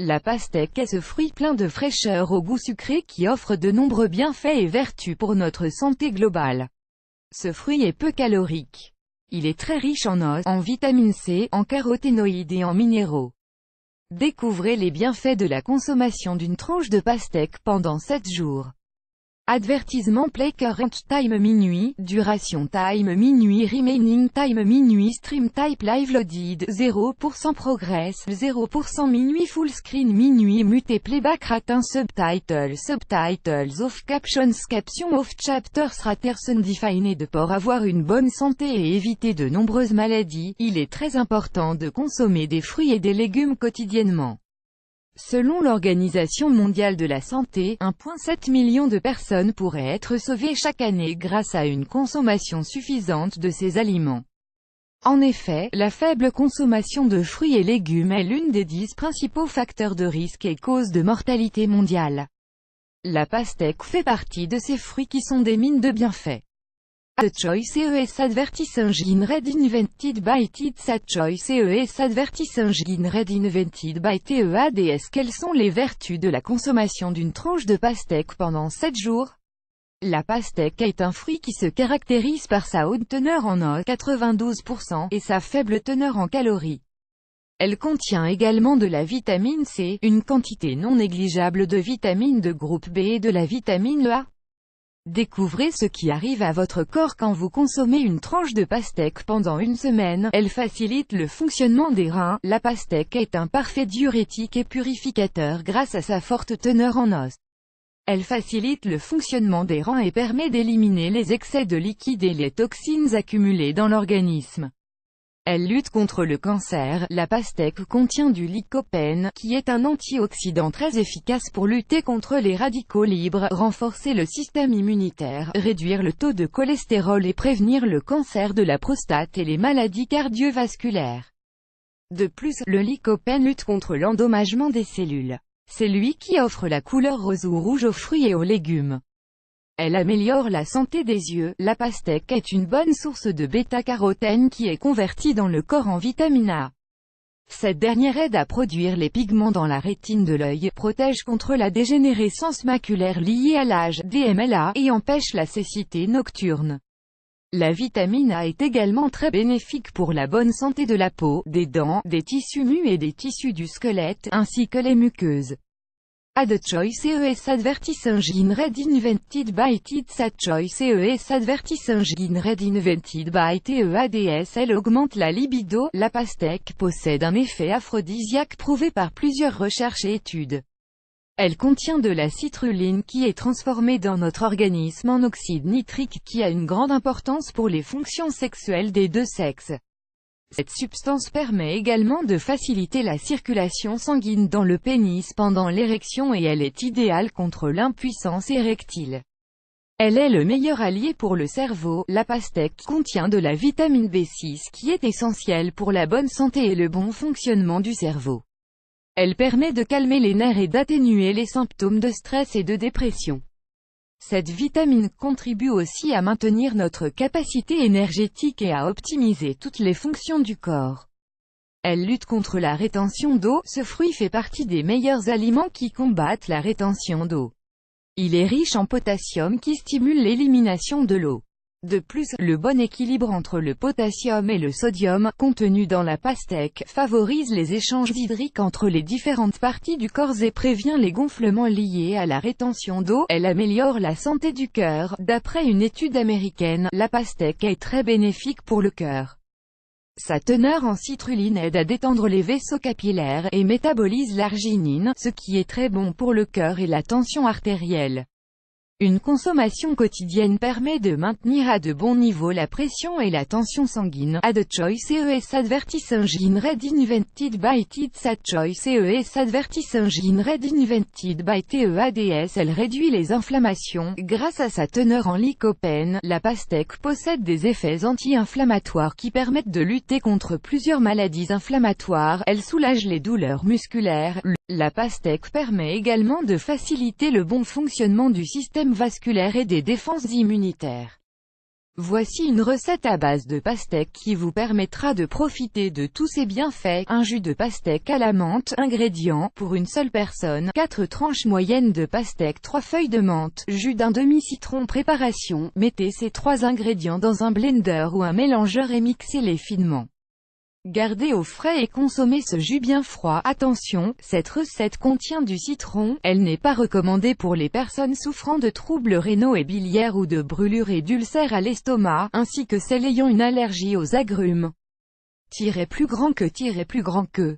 La pastèque est ce fruit plein de fraîcheur au goût sucré qui offre de nombreux bienfaits et vertus pour notre santé globale. Ce fruit est peu calorique. Il est très riche en os, en vitamine C, en caroténoïdes et en minéraux. Découvrez les bienfaits de la consommation d'une tranche de pastèque pendant 7 jours. Advertisement play current time minuit, duration time minuit, remaining time minuit, stream type live loaded, 0% progress, 0% minuit, full screen minuit, muté playback ratin, subtitles off, captions off, chapters raters undefined. Pour avoir une bonne santé et éviter de nombreuses maladies, il est très important de consommer des fruits et des légumes quotidiennement. Selon l'Organisation mondiale de la santé, 1,7 million de personnes pourraient être sauvées chaque année grâce à une consommation suffisante de ces aliments. En effet, la faible consommation de fruits et légumes est l'une des 10 principaux facteurs de risque et causes de mortalité mondiale. La pastèque fait partie de ces fruits qui sont des mines de bienfaits. The choice is advertising red invented by TEADS. A choice is advertising red invented by TEADS. Quelles sont les vertus de la consommation d'une tranche de pastèque pendant 7 jours? La pastèque est un fruit qui se caractérise par sa haute teneur en os, 92%, et sa faible teneur en calories. Elle contient également de la vitamine C, une quantité non négligeable de vitamines de groupe B et de la vitamine A. Découvrez ce qui arrive à votre corps quand vous consommez une tranche de pastèque pendant une semaine. Elle facilite le fonctionnement des reins. La pastèque est un parfait diurétique et purificateur grâce à sa forte teneur en os. Elle facilite le fonctionnement des reins et permet d'éliminer les excès de liquide et les toxines accumulées dans l'organisme. Elle lutte contre le cancer. La pastèque contient du lycopène, qui est un antioxydant très efficace pour lutter contre les radicaux libres, renforcer le système immunitaire, réduire le taux de cholestérol et prévenir le cancer de la prostate et les maladies cardiovasculaires. De plus, le lycopène lutte contre l'endommagement des cellules. C'est lui qui offre la couleur rose ou rouge aux fruits et aux légumes. Elle améliore la santé des yeux. La pastèque est une bonne source de bêta-carotène qui est convertie dans le corps en vitamine A. Cette dernière aide à produire les pigments dans la rétine de l'œil, protège contre la dégénérescence maculaire liée à l'âge, DMLA, et empêche la cécité nocturne. La vitamine A est également très bénéfique pour la bonne santé de la peau, des dents, des tissus mus et des tissus du squelette, ainsi que les muqueuses. A the choice is advertising red invented by TEADS. A choice is advertising red invented by TEADS. Elle augmente la libido. La pastèque possède un effet aphrodisiaque prouvé par plusieurs recherches et études. Elle contient de la citrulline qui est transformée dans notre organisme en oxyde nitrique qui a une grande importance pour les fonctions sexuelles des deux sexes. Cette substance permet également de faciliter la circulation sanguine dans le pénis pendant l'érection et elle est idéale contre l'impuissance érectile. Elle est le meilleur allié pour le cerveau. La pastèque contient de la vitamine B6 qui est essentielle pour la bonne santé et le bon fonctionnement du cerveau. Elle permet de calmer les nerfs et d'atténuer les symptômes de stress et de dépression. Cette vitamine contribue aussi à maintenir notre capacité énergétique et à optimiser toutes les fonctions du corps. Elle lutte contre la rétention d'eau. Ce fruit fait partie des meilleurs aliments qui combattent la rétention d'eau. Il est riche en potassium qui stimule l'élimination de l'eau. De plus, le bon équilibre entre le potassium et le sodium, contenu dans la pastèque, favorise les échanges hydriques entre les différentes parties du corps et prévient les gonflements liés à la rétention d'eau. Elle améliore la santé du cœur. D'après une étude américaine, la pastèque est très bénéfique pour le cœur. Sa teneur en citrulline aide à détendre les vaisseaux capillaires, et métabolise l'arginine, ce qui est très bon pour le cœur et la tension artérielle. Une consommation quotidienne permet de maintenir à de bons niveaux la pression et la tension sanguine. A the choice is advertising red invented by TEADS. A choice is advertising red invented by TEADS. Elle réduit les inflammations. Grâce à sa teneur en lycopène, la pastèque possède des effets anti-inflammatoires qui permettent de lutter contre plusieurs maladies inflammatoires. Elle soulage les douleurs musculaires. La pastèque permet également de faciliter le bon fonctionnement du système vasculaire et des défenses immunitaires. Voici une recette à base de pastèque qui vous permettra de profiter de tous ses bienfaits. Un jus de pastèque à la menthe. Ingrédients, pour une seule personne, 4 tranches moyennes de pastèque, 3 feuilles de menthe, jus d'un demi-citron. Préparation, mettez ces 3 ingrédients dans un blender ou un mélangeur et mixez-les finement. Gardez au frais et consommez ce jus bien froid. Attention, cette recette contient du citron, elle n'est pas recommandée pour les personnes souffrant de troubles rénaux et biliaires ou de brûlures et d'ulcères à l'estomac, ainsi que celles ayant une allergie aux agrumes. Plus grand que